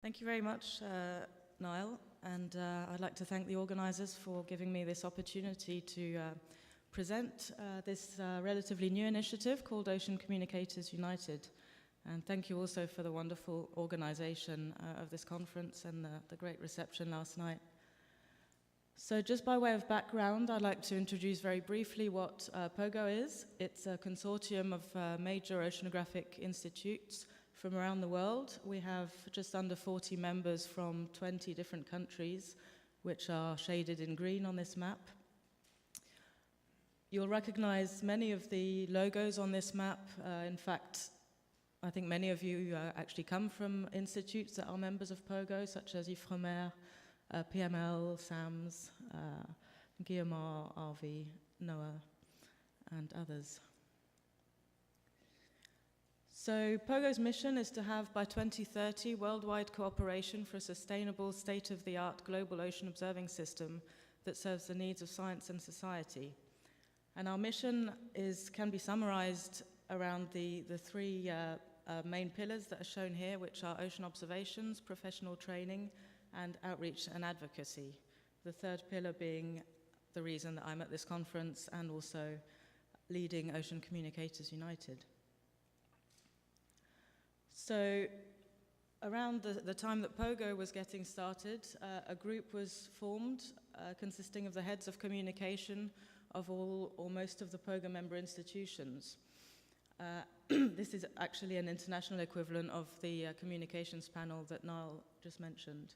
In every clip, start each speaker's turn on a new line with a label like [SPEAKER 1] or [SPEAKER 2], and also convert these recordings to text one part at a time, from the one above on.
[SPEAKER 1] Thank you very much, Niall, and I'd like to thank the organisers for giving me this opportunity to present this relatively new initiative called Ocean Communicators United. And thank you also for the wonderful organisation of this conference and the great reception last night. So just by way of background, I'd like to introduce very briefly what POGO is. It's a consortium of major oceanographic institutes from around the world. We have just under 40 members from 20 different countries, which are shaded in green on this map. You'll recognize many of the logos on this map. In fact, I think many of you actually come from institutes that are members of POGO, such as Ifremer, PML, SAMS, Guillemard, RV, NOAA, and others. So POGO's mission is to have, by 2030, worldwide cooperation for a sustainable, state-of-the-art global ocean observing system that serves the needs of science and society. And our mission can be summarized around the three main pillars that are shown here, which are ocean observations, professional training, and outreach and advocacy. The third pillar being the reason that I'm at this conference and also leading Ocean Communicators United. So around the time that POGO was getting started, a group was formed consisting of the heads of communication of all or most of the POGO member institutions. This is actually an international equivalent of the communications panel that Niall just mentioned.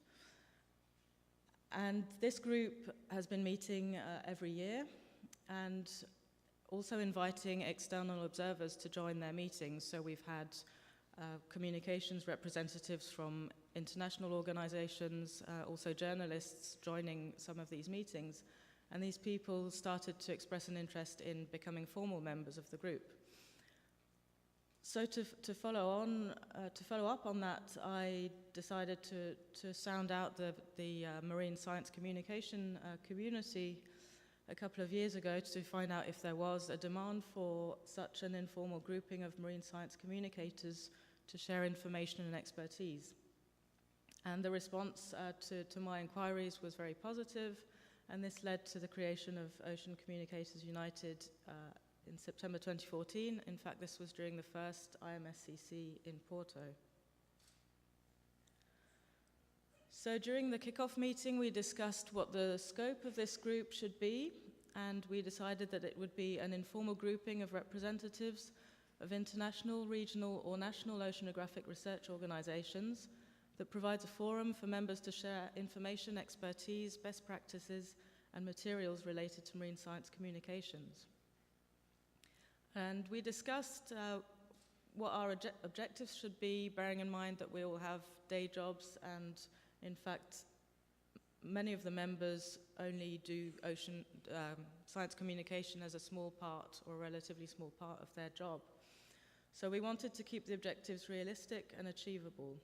[SPEAKER 1] And this group has been meeting every year and also inviting external observers to join their meetings. So we've had communications representatives from international organizations, also journalists joining some of these meetings. And these people started to express an interest in becoming formal members of the group. So to follow up on that, I decided to sound out the marine science communication community a couple of years ago to find out if there was a demand for such an informal grouping of marine science communicators to share information and expertise. And the response to my inquiries was very positive, and this led to the creation of Ocean Communicators United in September 2014. In fact, this was during the first IMSCC in Porto. So during the kickoff meeting, we discussed what the scope of this group should be, and we decided that it would be an informal grouping of representatives of international, regional, or national oceanographic research organizations that provides a forum for members to share information, expertise, best practices, and materials related to marine science communications. And we discussed what our objectives should be, bearing in mind that we all have day jobs, and in fact, many of the members only do ocean science communication as a small part, or a relatively small part of their job. So we wanted to keep the objectives realistic and achievable.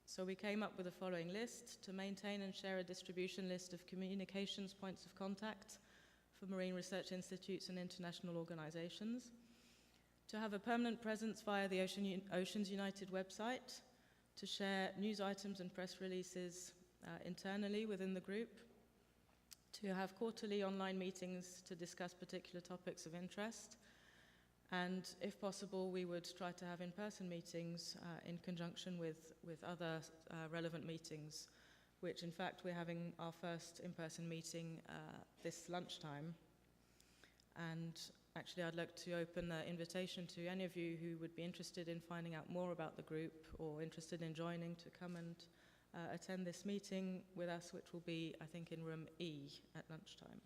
[SPEAKER 1] So we came up with the following list: to maintain and share a distribution list of communications points of contact for marine research institutes and international organizations, to have a permanent presence via the Oceans United website, to share news items and press releases internally within the group, to have quarterly online meetings to discuss particular topics of interest, and if possible, we would try to have in-person meetings in conjunction with other relevant meetings, which in fact we're having our first in-person meeting this lunchtime. And actually I'd like to open the invitation to any of you who would be interested in finding out more about the group or interested in joining to come and attend this meeting with us, which will be, I think, in room E at lunchtime.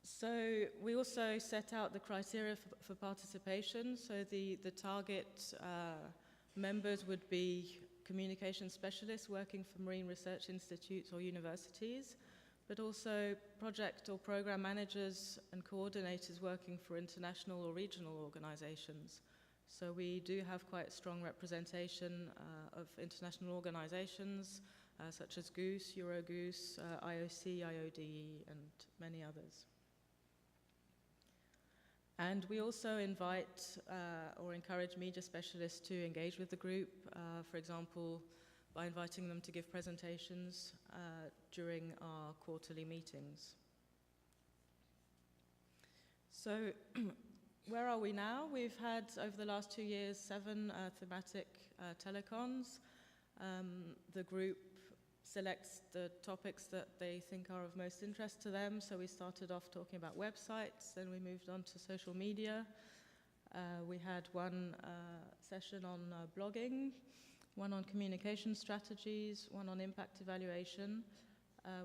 [SPEAKER 1] So we also set out the criteria for participation. So the target members would be communication specialists working for marine research institutes or universities, but also project or program managers and coordinators working for international or regional organizations. So we do have quite strong representation of international organizations such as GOOSE, EuroGOOSE, IOC, IODE, and many others. And we also invite or encourage media specialists to engage with the group, for example, by inviting them to give presentations during our quarterly meetings. So where are we now? We've had, over the last 2 years, 7 thematic telecons. The group selects the topics that they think are of most interest to them. So we started off talking about websites, then we moved on to social media. We had one session on blogging, one on communication strategies, one on impact evaluation.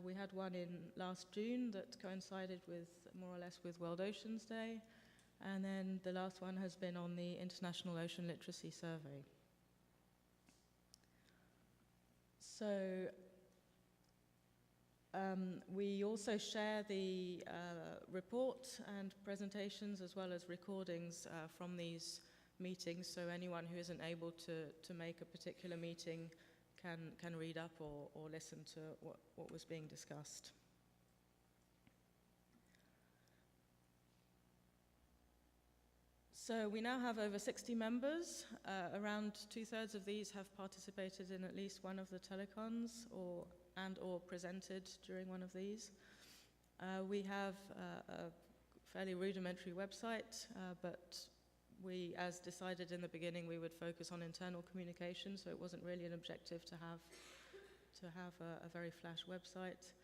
[SPEAKER 1] We had one in last June that coincided with, more or less, with World Oceans Day. And then the last one has been on the International Ocean Literacy Survey. So we also share the report and presentations as well as recordings from these meetings, so anyone who isn't able to make a particular meeting can read up or listen to what was being discussed. So we now have over 60 members. Around 2/3 of these have participated in at least one of the telecons or presented during one of these. We have a fairly rudimentary website, but we, as decided in the beginning, we would focus on internal communication, so it wasn't really an objective to have a very flash website.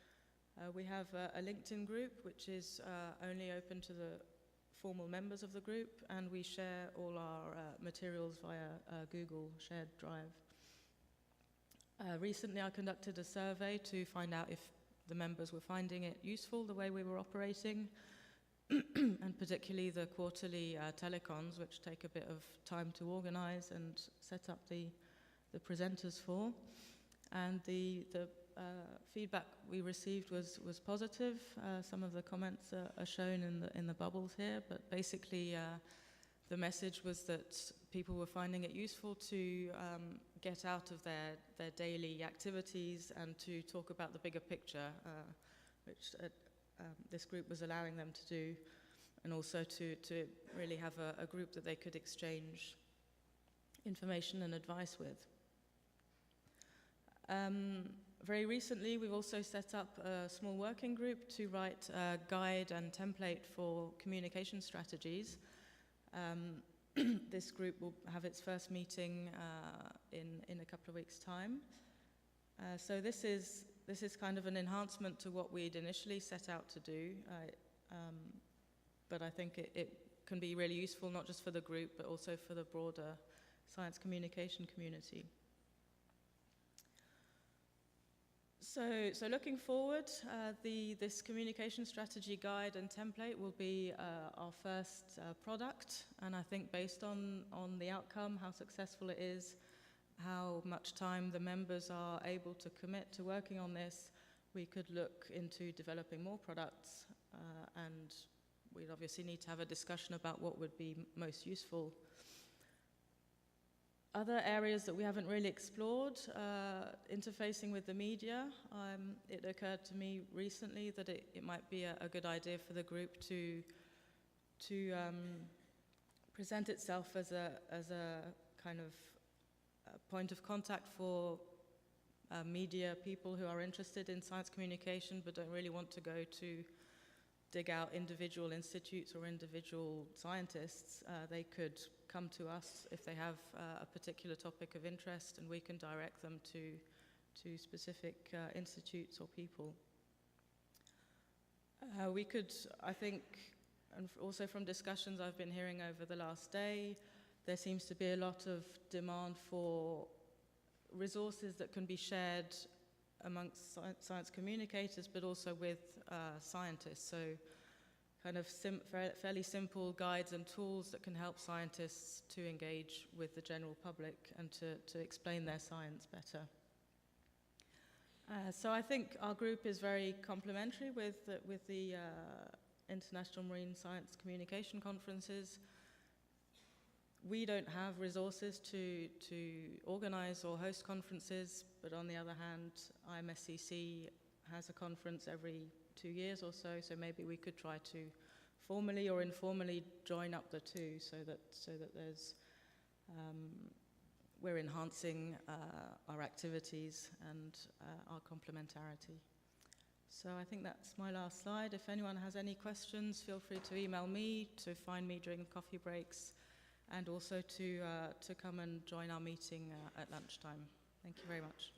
[SPEAKER 1] We have a LinkedIn group, which is only open to the formal members of the group, and we share all our materials via Google Shared Drive. Recently I conducted a survey to find out if the members were finding it useful, the way we were operating, and particularly the quarterly telecons, which take a bit of time to organize and set up the presenters for. And the feedback we received was positive. Some of the comments are shown in the bubbles here, but basically the message was that people were finding it useful to get out of their daily activities and to talk about the bigger picture, which this group was allowing them to do, and also to really have a group that they could exchange information and advice with. Very recently, we've also set up a small working group to write a guide and template for communication strategies. This group will have its first meeting in a couple of weeks' time. So this is kind of an enhancement to what we'd initially set out to do, but I think it can be really useful not just for the group, but also for the broader science communication community. So looking forward, this communication strategy guide and template will be our first product, and I think based on the outcome, how successful it is, how much time the members are able to commit to working on this, we could look into developing more products, and we'd obviously need to have a discussion about what would be most useful. Other areas that we haven't really explored, interfacing with the media. It occurred to me recently that it might be a good idea for the group to present itself as a kind of point of contact for media people who are interested in science communication but don't really want to go to dig out individual institutes or individual scientists. They could come to us if they have a particular topic of interest, and we can direct them to specific institutes or people. We could, I think, and also from discussions I've been hearing over the last day, there seems to be a lot of demand for resources that can be shared amongst science communicators, but also with scientists. So kind of fairly simple guides and tools that can help scientists to engage with the general public and to explain their science better. So I think our group is very complementary with the International Marine Science Communication Conferences. We don't have resources to organize or host conferences, but on the other hand, IMSCC has a conference every 2 years or so, so maybe we could try to formally or informally join up the two, so that there's we're enhancing our activities and our complementarity. So I think that's my last slide. If anyone has any questions, feel free to email me, to find me during coffee breaks, and also to come and join our meeting at lunchtime. Thank you very much.